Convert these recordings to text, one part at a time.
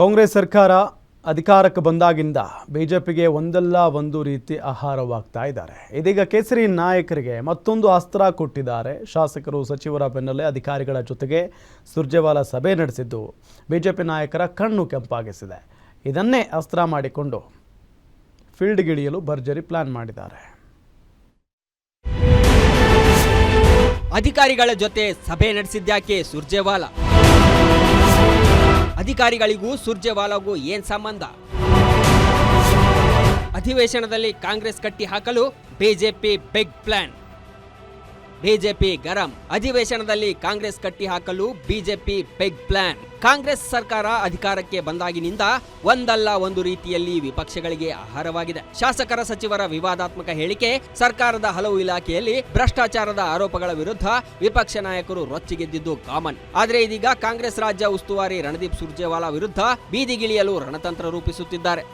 ಕಾಂಗ್ರೆಸ್ ಸರ್ಕಾರ ಅಧಿಕಾರಕ್ಕೆ ಬಂದಾಗಿಂದ ಬಿಜೆಪಿಗೆ ಒಂದಲ್ಲ ಒಂದು ರೀತಿ ಆಹಾರವಾಗ್ತಾ ಇದ್ದಾರೆ. ಇದೀಗ ಕೇಸರಿ ನಾಯಕರಿಗೆ ಮತ್ತೊಂದು ಅಸ್ತ್ರ ಕೊಟ್ಟಿದ್ದಾರೆ. ಶಾಸಕರು ಸಚಿವರ ಬೆನ್ನಲ್ಲೇ ಅಧಿಕಾರಿಗಳ ಜೊತೆಗೆ ಸುರ್ಜೇವಾಲಾ ಸಭೆ ನಡೆಸಿದ್ದು ಬಿಜೆಪಿ ನಾಯಕರ ಕಣ್ಣು ಕೆಂಪಾಗಿಸಿದೆ. ಇದನ್ನೇ ಅಸ್ತ್ರ ಮಾಡಿಕೊಂಡು ಫೀಲ್ಡ್ಗಿಳಿಯಲು ಭರ್ಜರಿ ಪ್ಲಾನ್ ಮಾಡಿದ್ದಾರೆ. ಅಧಿಕಾರಿಗಳ ಜೊತೆ ಸಭೆ ನಡೆಸಿದ್ಯಾಕೆ ಸುರ್ಜೇವಾಲಾ? ಅಧಿಕಾರಿಗಳಿಗೂ ಸುರ್ಜೇವಾಲಾಗೂ ಏನ್ ಸಂಬಂಧ? ಅಧಿವೇಶನದಲ್ಲಿ ಕಾಂಗ್ರೆಸ್ ಕಟ್ಟಿ ಹಾಕಲು ಬಿಜೆಪಿ ಬಿಗ್ ಪ್ಲಾನ್. ಬಿಜೆಪಿ ಗರಂ. ಅಧಿವೇಶನದಲ್ಲಿ ಕಾಂಗ್ರೆಸ್ ಕಟ್ಟಿ ಹಾಕಲು ಬಿಜೆಪಿ ಬಿಗ್ ಪ್ಲಾನ್. ಕಾಂಗ್ರೆಸ್ ಸರ್ಕಾರ ಅಧಿಕಾರಕ್ಕೆ ಬಂದಾಗಿನಿಂದ ಒಂದಲ್ಲ ಒಂದು ರೀತಿಯಲ್ಲಿ ವಿಪಕ್ಷಗಳಿಗೆ ಆಹಾರವಾಗಿದೆ. ಶಾಸಕರ ಸಚಿವರ ವಿವಾದಾತ್ಮಕ ಹೇಳಿಕೆ, ಸರ್ಕಾರದ ಹಲವು ಇಲಾಖೆಯಲ್ಲಿ ಭ್ರಷ್ಟಾಚಾರದ ಆರೋಪಗಳ ವಿರುದ್ಧ ವಿಪಕ್ಷ ನಾಯಕರು ರೊಚ್ಚಿಗೆದ್ದಿದ್ದು ಕಾಮನ್. ಆದರೆ ಇದೀಗ ಕಾಂಗ್ರೆಸ್ ರಾಜ್ಯ ಉಸ್ತುವಾರಿ ರಣದೀಪ್ ಸುರ್ಜೇವಾಲಾ ವಿರುದ್ಧ ಬೀದಿಗಿಳಿಯಲು ರಣತಂತ್ರ ರೂಪಿಸುತ್ತಿದ್ದಾರೆ.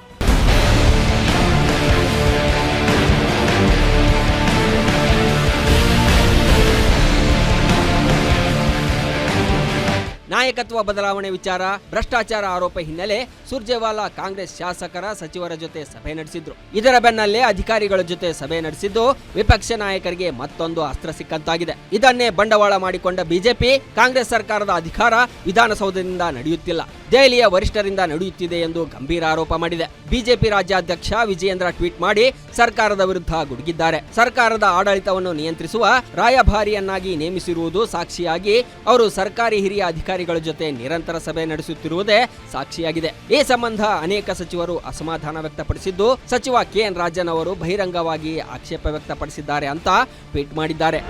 ನಾಯಕತ್ವ ಬದಲಾವಣೆ ವಿಚಾರ, ಭ್ರಷ್ಟಾಚಾರ ಆರೋಪ ಹಿನ್ನೆಲೆ ಸುರ್ಜೇವಾಲಾ ಕಾಂಗ್ರೆಸ್ ಶಾಸಕರ ಸಚಿವರ ಜೊತೆ ಸಭೆ ನಡೆಸಿದ್ರು. ಇದರ ಬೆನ್ನಲ್ಲೇ ಅಧಿಕಾರಿಗಳ ಜೊತೆ ಸಭೆ ನಡೆಸಿದ್ದು ವಿಪಕ್ಷ ನಾಯಕರಿಗೆ ಮತ್ತೊಂದು ಅಸ್ತ್ರ ಸಿಕ್ಕಂತಾಗಿದೆ. ಇದನ್ನೇ ಬಂಡವಾಳ ಮಾಡಿಕೊಂಡ ಬಿಜೆಪಿ ಕಾಂಗ್ರೆಸ್ ಸರ್ಕಾರದ ಅಧಿಕಾರ ವಿಧಾನಸೌಧದಿಂದ ನಡೆಯುತ್ತಿಲ್ಲ, ದೆಹಲಿಯ ವರಿಷ್ಠರಿಂದ ನಡೆಯುತ್ತಿದೆ ಎಂದು ಗಂಭೀರ ಆರೋಪ ಮಾಡಿದೆ. ಬಿಜೆಪಿ ರಾಜ್ಯಾಧ್ಯಕ್ಷ ವಿಜಯೇಂದ್ರ ಟ್ವೀಟ್ ಮಾಡಿ ಸರ್ಕಾರದ ವಿರುದ್ಧ ಗುಡುಗಿದ್ದಾರೆ. ಸರ್ಕಾರದ ಆಡಳಿತವನ್ನು ನಿಯಂತ್ರಿಸುವ ರಾಯಭಾರಿಯನ್ನಾಗಿ ನೇಮಿಸಿರುವುದು ಸಾಕ್ಷಿಯಾಗಿ ಅವರು ಸರ್ಕಾರಿ ಹಿರಿಯ ಅಧಿಕಾರಿಗಳ ಜೊತೆ ನಿರಂತರ ಸಭೆ ನಡೆಸುತ್ತಿರುವುದೇ ಸಾಕ್ಷಿಯಾಗಿದೆ. ಈ ಸಂಬಂಧ ಅನೇಕ ಸಚಿವರು ಅಸಮಾಧಾನ ವ್ಯಕ್ತಪಡಿಸಿದ್ದು ಸಚಿವ ಕೆಎನ್ ರಾಜನ್ ಅವರು ಬಹಿರಂಗವಾಗಿ ಆಕ್ಷೇಪ ವ್ಯಕ್ತಪಡಿಸಿದ್ದಾರೆ ಅಂತ ಟ್ವೀಟ್ ಮಾಡಿದ್ದಾರೆ.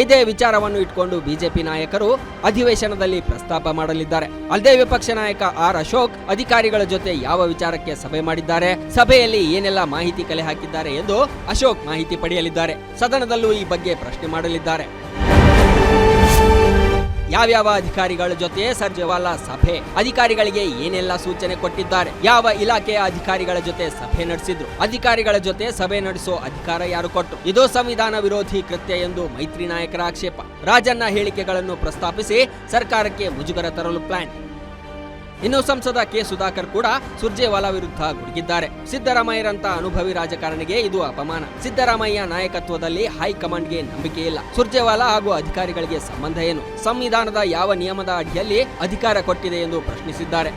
ಇದೇ ವಿಚಾರವನ್ನು ಇಟ್ಕೊಂಡು ಬಿಜೆಪಿ ನಾಯಕರು ಅಧಿವೇಶನದಲ್ಲಿ ಪ್ರಸ್ತಾಪ ಮಾಡಲಿದ್ದಾರೆ. ಅಲ್ಲದೆ ವಿಪಕ್ಷ ನಾಯಕ ಆರ್ ಅಶೋಕ್ ಅಧಿಕಾರಿಗಳ ಜೊತೆ ಯಾವ ವಿಚಾರಕ್ಕೆ ಸಭೆ ಮಾಡಿದ್ದಾರೆ, ಸಭೆಯಲ್ಲಿ ಏನೆಲ್ಲ ಮಾಹಿತಿ ಕಲೆ ಹಾಕಿದ್ದಾರೆ ಎಂದು ಅಶೋಕ್ ಮಾಹಿತಿ ಪಡೆಯಲಿದ್ದಾರೆ. ಸದನದಲ್ಲೂ ಈ ಬಗ್ಗೆ ಪ್ರಶ್ನೆ ಮಾಡಲಿದ್ದಾರೆ. ಯಾವ್ಯಾವ ಅಧಿಕಾರಿಗಳ ಜೊತೆ ಸುರ್ಜೇವಾಲಾ ಸಭೆ, ಅಧಿಕಾರಿಗಳಿಗೆ ಏನೆಲ್ಲ ಸೂಚನೆ ಕೊಟ್ಟಿದ್ದಾರೆ, ಯಾವ ಇಲಾಖೆಯ ಅಧಿಕಾರಿಗಳ ಜೊತೆ ಸಭೆ ನಡೆಸಿದ್ರು, ಅಧಿಕಾರಿಗಳ ಜೊತೆ ಸಭೆ ನಡೆಸೋ ಅಧಿಕಾರ ಯಾರು ಕೊಟ್ಟರು, ಇದು ಸಂವಿಧಾನ ವಿರೋಧಿ ಕೃತ್ಯ ಎಂದು ಮೈತ್ರಿ ನಾಯಕರ ಆಕ್ಷೇಪ. ರಾಜನ್ನ ಹೇಳಿಕೆಗಳನ್ನು ಪ್ರಸ್ತಾಪಿಸಿ ಸರ್ಕಾರಕ್ಕೆ ಮುಜುಗರ ತರಲು ಪ್ಲಾನ್. ಇನ್ನು ಸಂಸದ ಕೆ ಸುಧಾಕರ್ ಕೂಡ ಸುರ್ಜೇವಾಲಾ ವಿರುದ್ಧ ಗುಡುಗಿದ್ದಾರೆ. ಸಿದ್ದರಾಮಯ್ಯರಂತ ಅನುಭವಿ ರಾಜಕಾರಣಿಗೆ ಇದು ಅಪಮಾನ. ಸಿದ್ದರಾಮಯ್ಯ ನಾಯಕತ್ವದಲ್ಲಿ ಹೈಕಮಾಂಡ್ಗೆ ನಂಬಿಕೆ ಇಲ್ಲ. ಸುರ್ಜೇವಾಲಾ ಹಾಗೂ ಅಧಿಕಾರಿಗಳಿಗೆ ಸಂಬಂಧ ಏನು? ಸಂವಿಧಾನದ ಯಾವ ನಿಯಮದ ಅಡಿಯಲ್ಲಿ ಅಧಿಕಾರ ಕೊಟ್ಟಿದೆ ಎಂದು ಪ್ರಶ್ನಿಸಿದ್ದಾರೆ.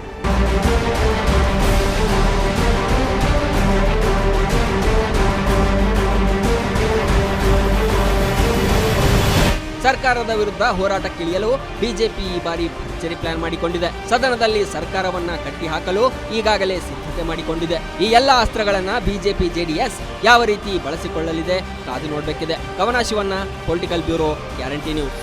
ಸರ್ಕಾರದ ವಿರುದ್ಧ ಹೋರಾಟಕ್ಕಿಳಿಯಲು ಬಿಜೆಪಿ ಈ ಬಾರಿ ಭರ್ಜರಿ ಪ್ಲಾನ್ ಮಾಡಿಕೊಂಡಿದೆ. ಸದನದಲ್ಲಿ ಸರ್ಕಾರವನ್ನ ಕಟ್ಟಿ ಹಾಕಲು ಈಗಾಗಲೇ ಸಿದ್ಧತೆ ಮಾಡಿಕೊಂಡಿದೆ. ಈ ಎಲ್ಲ ಅಸ್ತ್ರಗಳನ್ನ ಬಿಜೆಪಿ ಜೆಡಿಎಸ್ ಯಾವ ರೀತಿ ಬಳಸಿಕೊಳ್ಳಲಿದೆ ಕಾದು ನೋಡಬೇಕಿದೆ. ಕವನ Shivanna, political bureau, guarantee news.